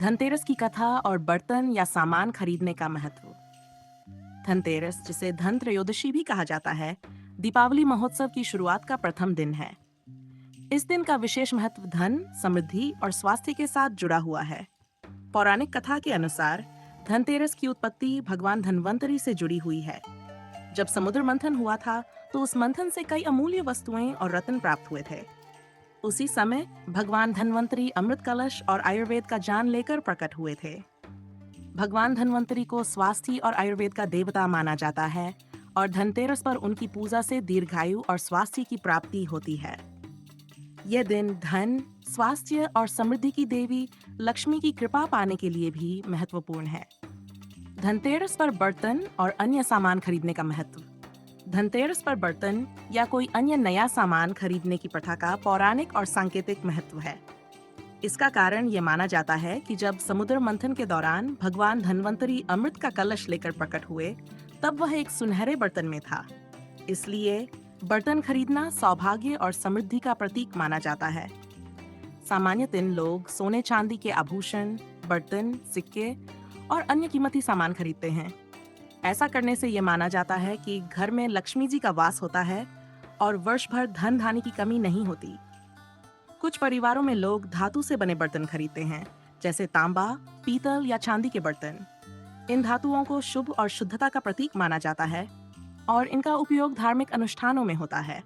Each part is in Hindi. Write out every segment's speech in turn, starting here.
धनतेरस की कथा और बर्तन या सामान खरीदने का महत्व। धनतेरस, जिसे धन त्रयोदशी भी कहा जाता है, दीपावली महोत्सव की शुरुआत का प्रथम दिन है। इस दिन का विशेष महत्व धन, समृद्धि और स्वास्थ्य के साथ जुड़ा हुआ है। पौराणिक कथा के अनुसार धनतेरस की उत्पत्ति भगवान धन्वंतरि से जुड़ी हुई है। जब समुद्र मंथन हुआ था, तो उस मंथन से कई अमूल्य वस्तुएं और रत्न प्राप्त हुए थे। उसी समय भगवान धन्वंतरि अमृत कलश और आयुर्वेद का ज्ञान लेकर प्रकट हुए थे। भगवान धन्वंतरि को स्वास्थ्य और आयुर्वेद का देवता माना जाता है और धनतेरस पर उनकी पूजा से दीर्घायु और स्वास्थ्य की प्राप्ति होती है। यह दिन धन, स्वास्थ्य और समृद्धि की देवी लक्ष्मी की कृपा पाने के लिए भी महत्वपूर्ण है। धनतेरस पर बर्तन और अन्य सामान खरीदने का महत्व। धनतेरस पर बर्तन या कोई अन्य नया सामान खरीदने की प्रथा का पौराणिक और सांकेतिक महत्व है। इसका कारण ये माना जाता है कि जब समुद्र मंथन के दौरान भगवान धन्वंतरि अमृत का कलश लेकर प्रकट हुए, तब वह एक सुनहरे बर्तन में था। इसलिए बर्तन खरीदना सौभाग्य और समृद्धि का प्रतीक माना जाता है। सामान्य दिन लोग सोने चांदी के आभूषण, बर्तन, सिक्के और अन्य कीमती सामान खरीदते हैं। ऐसा करने से ये माना जाता है कि घर में लक्ष्मी जी का वास होता है और वर्ष भर धन धान्य की कमी नहीं होती। कुछ परिवारों में लोग धातु से बने बर्तन खरीदते हैं, जैसे तांबा, पीतल या चांदी के बर्तन। इन धातुओं को शुभ और शुद्धता का प्रतीक माना जाता है और इनका उपयोग धार्मिक अनुष्ठानों में होता है।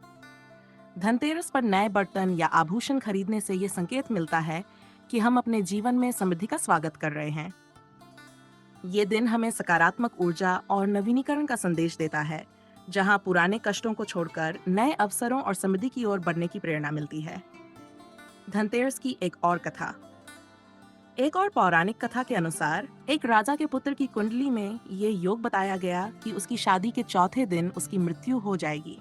धनतेरस पर नए बर्तन या आभूषण खरीदने से ये संकेत मिलता है कि हम अपने जीवन में समृद्धि का स्वागत कर रहे हैं। ये दिन हमें सकारात्मक ऊर्जा और नवीनीकरण का संदेश देता है, जहां पुराने कष्टों को छोड़कर नए अवसरों और समृद्धि की ओर बढ़ने की प्रेरणा मिलती है। धनतेरस की एक और कथा। एक और पौराणिक कथा के अनुसार एक राजा के पुत्र की कुंडली में ये योग बताया गया कि उसकी शादी के चौथे दिन उसकी मृत्यु हो जाएगी।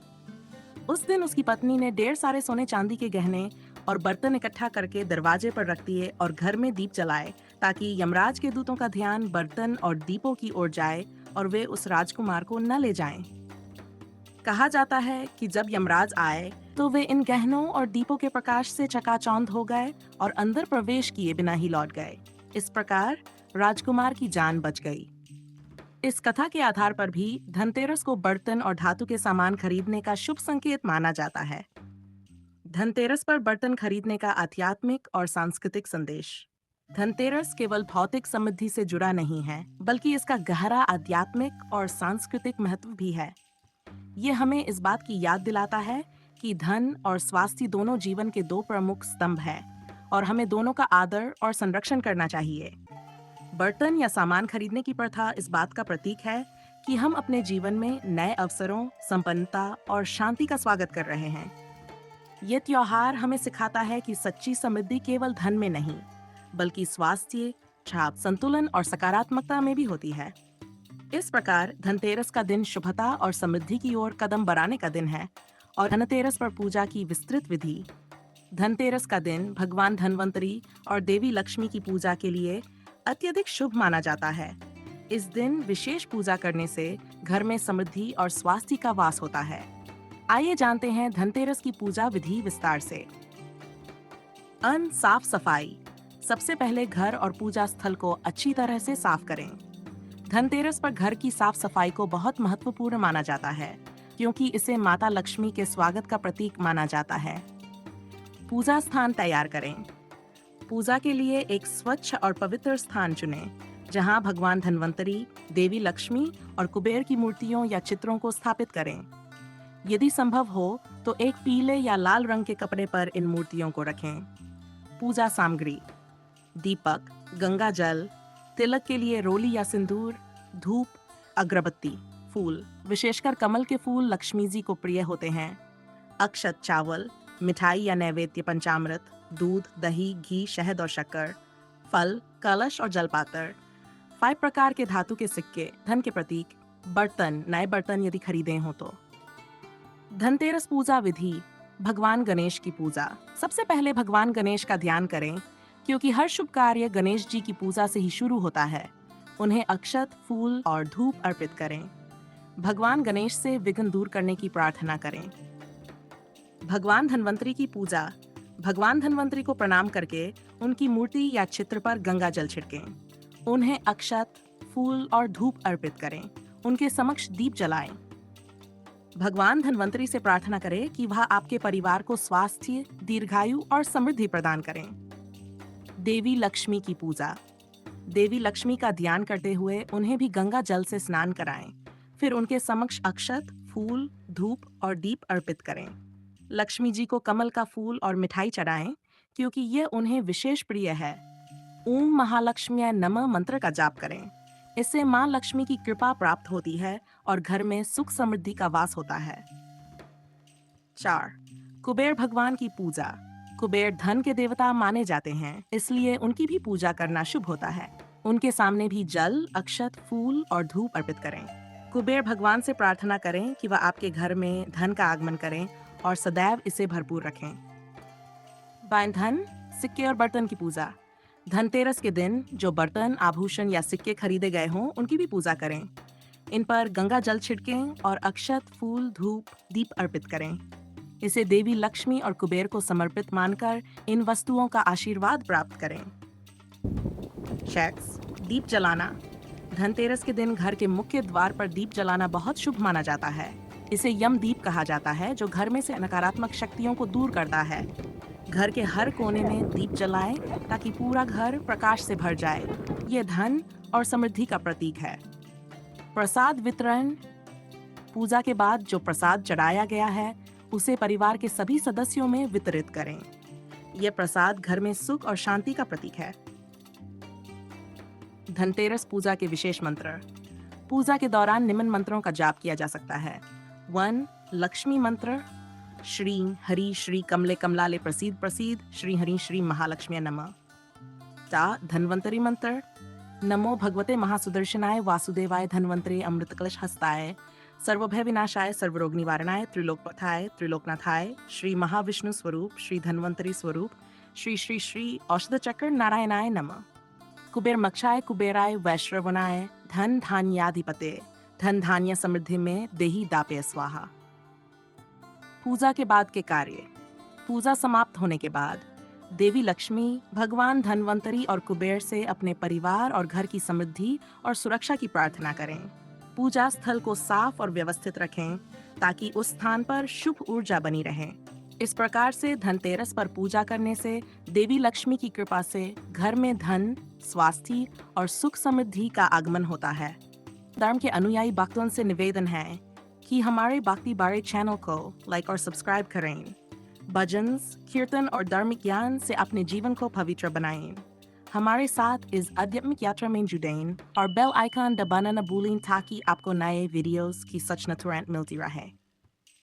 उस दिन उसकी पत्नी ने ढेर सारे सोने चांदी के गहने और बर्तन इकट्ठा करके दरवाजे पर रख दिए और घर में दीप जलाए, ताकि यमराज के दूतों का ध्यान बर्तन और दीपों की ओर जाए और वे उस राजकुमार को न ले जाएं। कहा जाता है कि जब यमराज आए तो वे इन गहनों और दीपों के प्रकाश से चकाचौंध हो गए और अंदर प्रवेश किए बिना ही लौट गए। इस प्रकार राजकुमार की जान बच गई। इस कथा के आधार पर भी धनतेरस को बर्तन और धातु के सामान खरीदने का शुभ संकेत माना जाता है। धनतेरस पर बर्तन खरीदने का आध्यात्मिक और सांस्कृतिक संदेश। धनतेरस केवल भौतिक समृद्धि से जुड़ा नहीं है, बल्कि इसका गहरा आध्यात्मिक और सांस्कृतिक महत्व भी है। ये हमें इस बात की याद दिलाता है कि धन और स्वास्थ्य दोनों जीवन के दो प्रमुख स्तंभ हैं और हमें दोनों का आदर और संरक्षण करना चाहिए। बर्तन या सामान खरीदने की प्रथा इस बात का प्रतीक है कि हम अपने जीवन में नए अवसरों, संपन्नता और शांति का स्वागत कर रहे हैं। ये त्योहार हमें सिखाता है कि सच्ची समृद्धि केवल धन में नहीं, बल्कि स्वास्थ्य, छाप, संतुलन और सकारात्मकता में भी होती है। इस प्रकार धनतेरस का दिन शुभता और समृद्धि की ओर कदम बढ़ाने का दिन है और धनतेरस पर पूजा की विस्तृत विधि। धनतेरस का दिन भगवान धन्वंतरि और देवी लक्ष्मी की पूजा के लिए अत्यधिक शुभ माना जाता है। इस दिन विशेष पूजा करने से घर में समृद्धि और स्वास्थ्य का वास होता है। आइए जानते हैं धनतेरस की पूजा विधि विस्तार से। अन्न साफ सफाई। सबसे पहले घर और पूजा स्थल को अच्छी तरह से साफ करें। धनतेरस पर घर की साफ सफाई को बहुत महत्वपूर्ण माना जाता है, क्योंकि इसे माता लक्ष्मी के स्वागत का प्रतीक माना जाता है। पूजा स्थान तैयार करें। पूजा के लिए एक स्वच्छ और पवित्र स्थान चुनें, जहां भगवान धन्वंतरि, देवी लक्ष्मी और कुबेर की मूर्तियों या चित्रों को स्थापित करें। यदि संभव हो तो एक पीले या लाल रंग के कपड़े पर इन मूर्तियों को रखें। पूजा सामग्री: दीपक, गंगा जल, तिलक के लिए रोली या सिंदूर, धूप, अगरबत्ती, फूल, विशेषकर कमल के फूल लक्ष्मी जी को प्रिय होते हैं, अक्षत, चावल, मिठाई या नैवेद्य, पंचामृत, दूध, दही, घी, शहद और शक्कर, फल, कलश और जलपात्र, 5 प्रकार के धातु के सिक्के, धन के प्रतीक, बर्तन, नए बर्तन यदि खरीदे हो तो। धनतेरस पूजा विधि: भगवान गणेश की पूजा। सबसे पहले भगवान गणेश का ध्यान करें, क्योंकि हर शुभ कार्य गणेश जी की पूजा से ही शुरू होता है। उन्हें अक्षत, फूल और धूप अर्पित करें। भगवान गणेश से विघ्न दूर करने की प्रार्थना करें। भगवान धन्वंतरि की पूजा: भगवान धन्वंतरी को प्रणाम करके उनकी मूर्ति या चित्र पर गंगा जल छिड़कें। उन्हें अक्षत, फूल और धूप अर्पित करें। उनके समक्ष दीप जलाएं। भगवान धन्वंतरी से प्रार्थना करें कि वह आपके परिवार को स्वास्थ्य, दीर्घायु और समृद्धि प्रदान करें। देवी लक्ष्मी की पूजा। देवी लक्ष्मी का ध्यान करते हुए उन्हें भी गंगा जल से स्नान कराएं। फिर उनके समक्ष अक्षत, फूल, धूप और दीप अर्पित करें। लक्ष्मी जी को कमल का फूल और मिठाई चढ़ाएं, क्योंकि यह उन्हें विशेष प्रिय है। ओम महालक्ष्म्याय नमः मंत्र का जाप करें। इससे मां लक्ष्मी की कृपा प्राप्त होती है और घर में सुख समृद्धि का वास होता है। 4. कुबेर भगवान की पूजा। कुबेर धन के देवता माने जाते हैं, इसलिए उनकी भी पूजा करना शुभ होता है। उनके सामने भी जल, अक्षत, फूल और धूप अर्पित करें। कुबेर भगवान से प्रार्थना करें कि वह आपके घर में धन का आगमन करें और सदैव इसे भरपूर रखें। बाएं धन, सिक्के और बर्तन की पूजा। धनतेरस के दिन जो बर्तन, आभूषण या सिक्के खरीदे गए हों, उनकी भी पूजा करें। इन पर गंगा जल छिड़कें और अक्षत, फूल, धूप, दीप अर्पित करें। इसे देवी लक्ष्मी और कुबेर को समर्पित मानकर इन वस्तुओं का आशीर्वाद प्राप्त करें। 6. दीप जलाना। धनतेरस के दिन घर के मुख्य द्वार पर दीप जलाना बहुत शुभ माना जाता है। इसे यम दीप कहा जाता है, जो घर में से नकारात्मक शक्तियों को दूर करता है। घर के हर कोने में दीप जलाएं ताकि पूरा घर प्रकाश से भर जाए। ये धन और समृद्धि का प्रतीक है। प्रसाद वितरण। पूजा के बाद जो प्रसाद चढ़ाया गया है, उसे परिवार के सभी सदस्यों में वितरित करें। यह प्रसाद घर में सुख और शांति का प्रतीक है। धनतेरस पूजा के विशेष मंत्र। पूजा के दौरान निम्न मंत्रों का जाप किया जा सकता है। 1. लक्ष्मी मंत्र। श्री हरि श्री कमले कमलाले प्रसीद प्रसीद श्री हरि श्री महालक्ष्मी नमः। 2. धन्वंतरी मंत्र। नमो भगवते महासुदर्शनाय वासुदेवाय धन्वंतरे अमृत कलश हस्ताय सर्वभय विनाशाय सर्वरोग निवारणाय त्रिलोकपथाय त्रिलोकनाथाय श्री महाविष्णु स्वरूप श्री धन्वंतरी स्वरूप श्री श्री श्री औषध चक्र नारायणाय नमः। कुबेर मक्षाय कुबेराय वैश्रवणाय धन धान्याधिपते धन धान्य समृद्धि में देही दापे स्वाहा। पूजा के बाद के कार्य। पूजा समाप्त होने के बाद देवी लक्ष्मी, भगवान धन्वंतरी और कुबेर से अपने परिवार और घर की समृद्धि और सुरक्षा की प्रार्थना करें। पूजा स्थल को साफ और व्यवस्थित रखें ताकि उस स्थान पर शुभ ऊर्जा बनी रहे। इस प्रकार से धनतेरस पर पूजा करने से देवी लक्ष्मी की कृपा से घर में धन, स्वास्थ्य और सुख समृद्धि का आगमन होता है। धर्म के अनुयायी भक्तों से निवेदन है कि हमारे भक्ति बारे चैनल को लाइक और सब्सक्राइब करें। भजन, कीर्तन और धार्मिक ज्ञान से अपने जीवन को पवित्र बनाएं। हमारे साथ इस आध्यात्मिक यात्रा में जुड़ें और बेल आइकन दबाना न भूलें ताकि आपको नए वीडियोस की सूचना तुरंत मिलती रहे।